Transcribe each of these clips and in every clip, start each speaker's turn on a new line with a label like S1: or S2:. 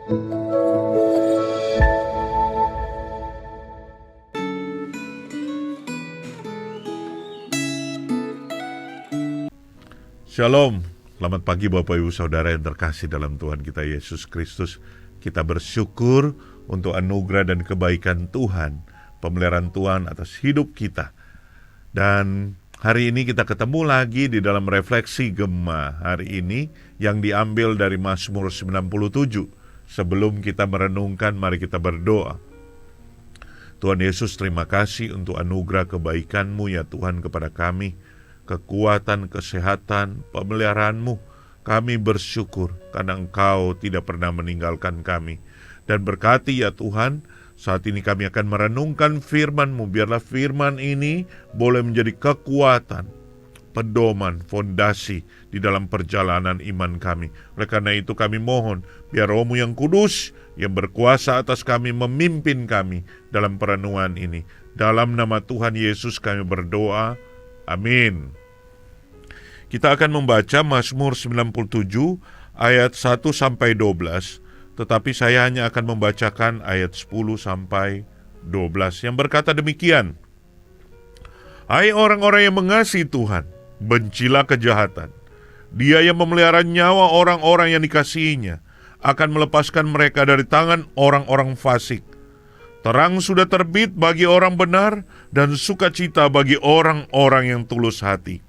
S1: Shalom, selamat pagi Bapak Ibu Saudara yang terkasih dalam Tuhan kita Yesus Kristus. Kita bersyukur untuk anugerah dan kebaikan Tuhan, pemeliharaan Tuhan atas hidup kita. Dan hari ini kita ketemu lagi di dalam refleksi Gema hari ini yang diambil dari Mazmur 97. Sebelum kita merenungkan, mari kita berdoa. Tuhan Yesus, terima kasih untuk anugerah kebaikan-Mu ya Tuhan kepada kami. Kekuatan, kesehatan, pemeliharaan-Mu. Kami bersyukur karena Engkau tidak pernah meninggalkan kami. Dan berkati ya Tuhan, saat ini kami akan merenungkan firman-Mu. Biarlah firman ini boleh menjadi kekuatan, pedoman, fondasi di dalam perjalanan iman kami. Oleh karena itu kami mohon, biar Roh-Mu yang kudus, yang berkuasa atas kami, memimpin kami dalam perenungan ini. Dalam nama Tuhan Yesus kami berdoa. Amin. Kita akan membaca Mazmur 97 ayat 1 sampai 12, tetapi saya hanya akan membacakan ayat 10 sampai 12 yang berkata demikian. Hai orang-orang yang mengasihi Tuhan, bencilah kejahatan. Dia yang memelihara nyawa orang-orang yang dikasihinya akan melepaskan mereka dari tangan orang-orang fasik. Terang sudah terbit bagi orang benar dan sukacita bagi orang-orang yang tulus hati.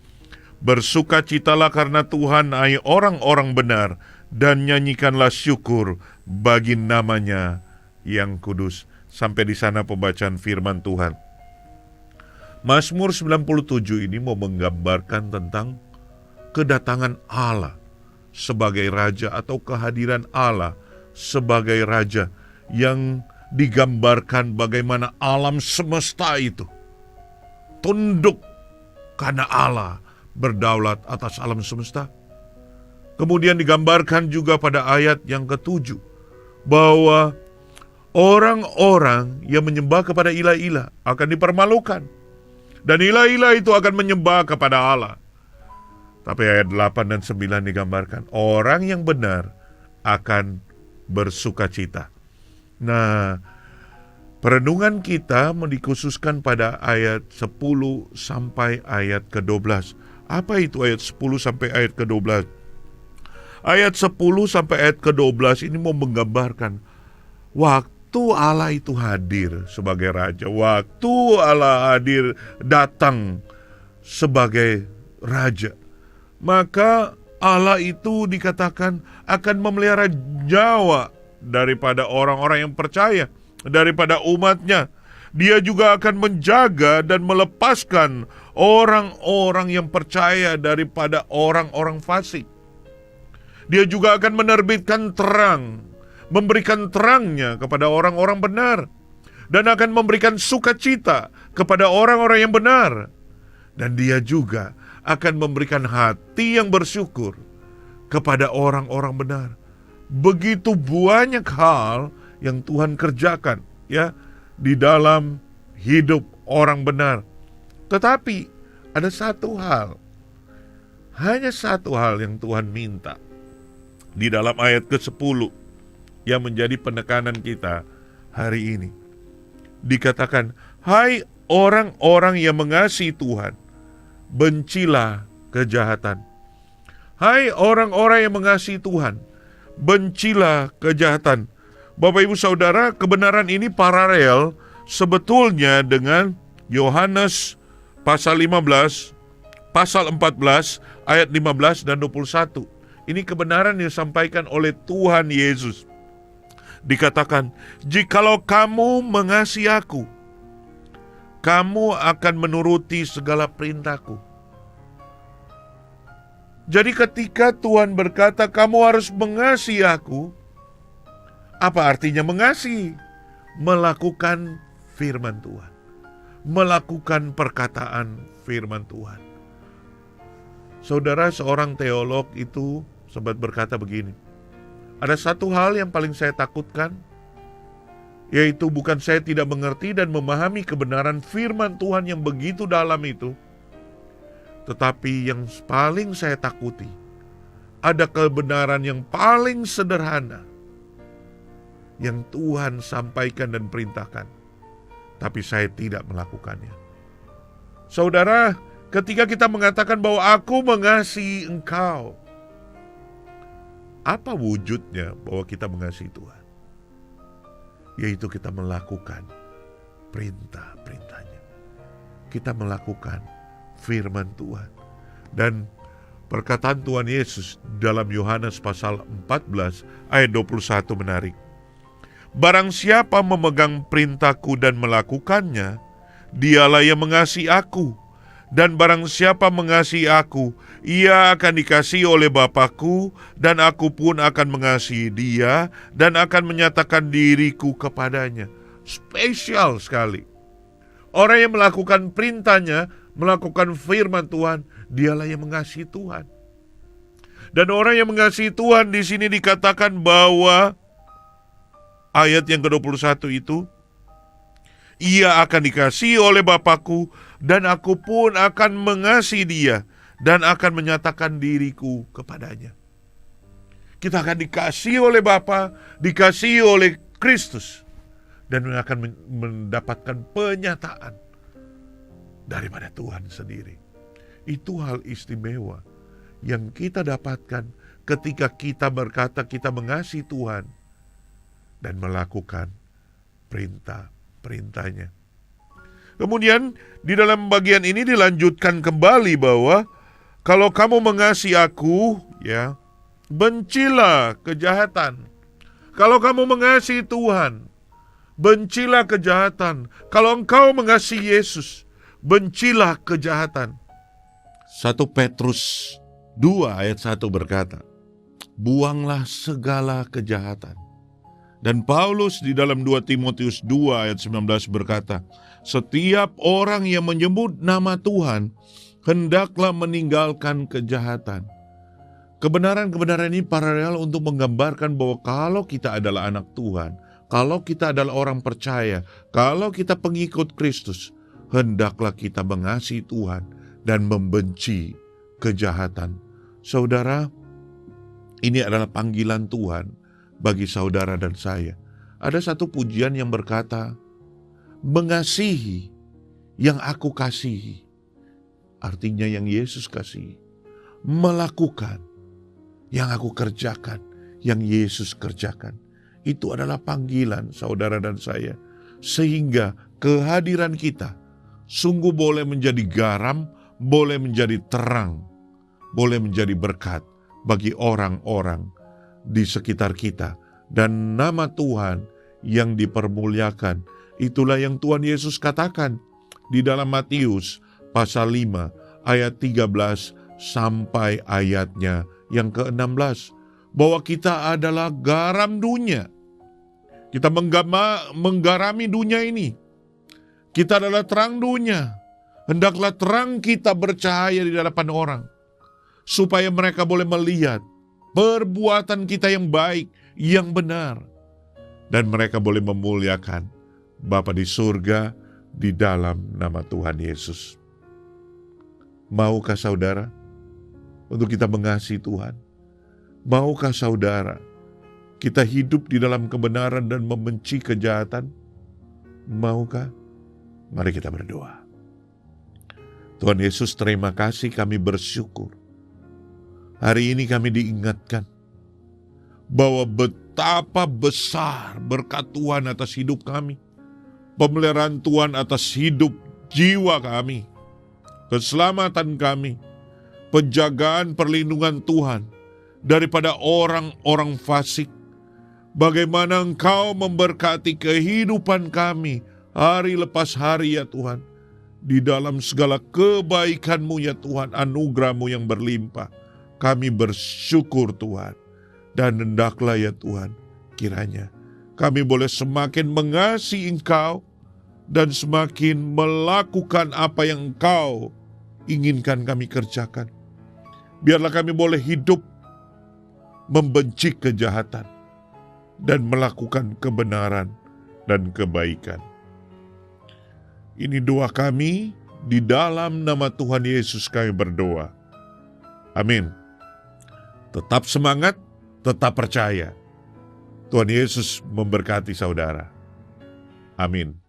S1: Bersukacitalah karena Tuhan, hai orang-orang benar, dan nyanyikanlah syukur bagi namanya yang kudus. Sampai di sana pembacaan firman Tuhan. Mazmur 97 ini mau menggambarkan tentang kedatangan Allah sebagai Raja atau kehadiran Allah sebagai Raja yang digambarkan bagaimana alam semesta itu tunduk karena Allah berdaulat atas alam semesta. Kemudian digambarkan juga pada ayat yang ke-7 bahwa orang-orang yang menyembah kepada ilah-ilah akan dipermalukan dan ilah-ilah itu akan menyembah kepada Allah. Tapi ayat 8 dan 9 digambarkan orang yang benar akan bersukacita. Nah, perenungan kita dikhususkan pada ayat 10 sampai ayat ke-12. Apa itu ayat 10 sampai ayat ke-12? Ayat 10 sampai ayat ke-12 ini mau menggambarkan waktu Allah itu hadir sebagai Raja. Waktu Allah hadir datang sebagai Raja, maka Allah itu dikatakan akan memelihara nyawa daripada orang-orang yang percaya, daripada umatnya. Dia juga akan menjaga dan melepaskan orang-orang yang percaya daripada orang-orang fasik. Dia juga akan menerbitkan terang, memberikan terangnya kepada orang-orang benar, dan akan memberikan sukacita kepada orang-orang yang benar. Dan dia juga akan memberikan hati yang bersyukur kepada orang-orang benar. Begitu banyak hal yang Tuhan kerjakan ya di dalam hidup orang benar. Tetapi ada satu hal, hanya satu hal yang Tuhan minta di dalam ayat ke-10 yang menjadi penekanan kita hari ini. Dikatakan, hai orang-orang yang mengasihi Tuhan, bencilah kejahatan. Hai orang-orang yang mengasihi Tuhan, bencilah kejahatan. Bapak Ibu Saudara, kebenaran ini paralel sebetulnya dengan Yohanes pasal 15, pasal 14, ayat 15 dan 21. Ini kebenaran yang disampaikan oleh Tuhan Yesus. Dikatakan, jikalau kamu mengasihi aku, kamu akan menuruti segala perintahku. Jadi ketika Tuhan berkata kamu harus mengasihi aku, apa artinya mengasihi? Melakukan firman Tuhan, melakukan perkataan firman Tuhan. Saudara, seorang teolog itu sempat berkata begini, ada satu hal yang paling saya takutkan, yaitu bukan saya tidak mengerti dan memahami kebenaran firman Tuhan yang begitu dalam itu, tetapi yang paling saya takuti, ada kebenaran yang paling sederhana yang Tuhan sampaikan dan perintahkan, tapi saya tidak melakukannya. Saudara, ketika kita mengatakan bahwa aku mengasihi engkau, apa wujudnya bahwa kita mengasihi Tuhan? Yaitu kita melakukan perintah-perintahnya. Kita melakukan firman Tuhan. Dan perkataan Tuhan Yesus dalam Yohanes pasal 14 ayat 21 menarik. Barang siapa memegang perintahku dan melakukannya, dialah yang mengasihi aku. Dan barang siapa mengasihi aku, ia akan dikasihi oleh Bapa-Ku, dan aku pun akan mengasihi dia, dan akan menyatakan diriku kepadanya. Spesial sekali. Orang yang melakukan perintahnya, melakukan firman Tuhan, dialah yang mengasihi Tuhan. Dan orang yang mengasihi Tuhan di sini dikatakan bahwa ayat yang ke-21 itu, ia akan dikasihi oleh Bapa-Ku, dan aku pun akan mengasihi dia, dan akan menyatakan diriku kepadanya. Kita akan dikasihi oleh Bapa, dikasihi oleh Kristus, dan akan mendapatkan penyataan daripada Tuhan sendiri. Itu hal istimewa yang kita dapatkan ketika kita berkata kita mengasihi Tuhan dan melakukan perintah-perintahnya. Kemudian di dalam bagian ini dilanjutkan kembali bahwa kalau kamu mengasihi aku, ya, bencilah kejahatan. Kalau kamu mengasihi Tuhan, bencilah kejahatan. Kalau engkau mengasihi Yesus, bencilah kejahatan. 1 Petrus 2 ayat 1 berkata, buanglah segala kejahatan. Dan Paulus di dalam 2 Timotius 2 ayat 19 berkata, setiap orang yang menyebut nama Tuhan, hendaklah meninggalkan kejahatan. Kebenaran-kebenaran ini paralel untuk menggambarkan bahwa kalau kita adalah anak Tuhan, kalau kita adalah orang percaya, kalau kita pengikut Kristus, hendaklah kita mengasihi Tuhan dan membenci kejahatan. Saudara, ini adalah panggilan Tuhan bagi saudara dan saya. Ada satu pujian yang berkata, mengasihi yang aku kasihi. Artinya yang Yesus kasihi. Melakukan yang aku kerjakan, yang Yesus kerjakan. Itu adalah panggilan saudara dan saya. Sehingga kehadiran kita sungguh boleh menjadi garam, boleh menjadi terang, boleh menjadi berkat bagi orang-orang di sekitar kita. Dan nama Tuhan yang dipermuliakan, itulah yang Tuhan Yesus katakan di dalam Matius pasal 5 ayat 13 sampai ayatnya yang ke-16, bahwa kita adalah garam dunia. Kita menggarami dunia ini. Kita adalah terang dunia. Hendaklah terang kita bercahaya di hadapan orang, supaya mereka boleh melihat perbuatan kita yang baik, yang benar, dan mereka boleh memuliakan Bapa di surga di dalam nama Tuhan Yesus. Maukah saudara untuk kita mengasihi Tuhan? Maukah saudara kita hidup di dalam kebenaran dan membenci kejahatan? Maukah? Mari kita berdoa. Tuhan Yesus, terima kasih, kami bersyukur. Hari ini kami diingatkan bahwa betapa besar berkat Tuhan atas hidup kami, pemeliharaan Tuhan atas hidup jiwa kami, keselamatan kami, penjagaan perlindungan Tuhan daripada orang-orang fasik. Bagaimana Engkau memberkati kehidupan kami hari lepas hari ya Tuhan, di dalam segala kebaikan-Mu ya Tuhan, anugerah-Mu yang berlimpah. Kami bersyukur Tuhan, dan hendaklah ya Tuhan, kiranya kami boleh semakin mengasihi Engkau dan semakin melakukan apa yang Engkau inginkan kami kerjakan. Biarlah kami boleh hidup membenci kejahatan dan melakukan kebenaran dan kebaikan. Ini doa kami, di dalam nama Tuhan Yesus kami berdoa. Amin. Tetap semangat, tetap percaya. Tuhan Yesus memberkati saudara. Amin.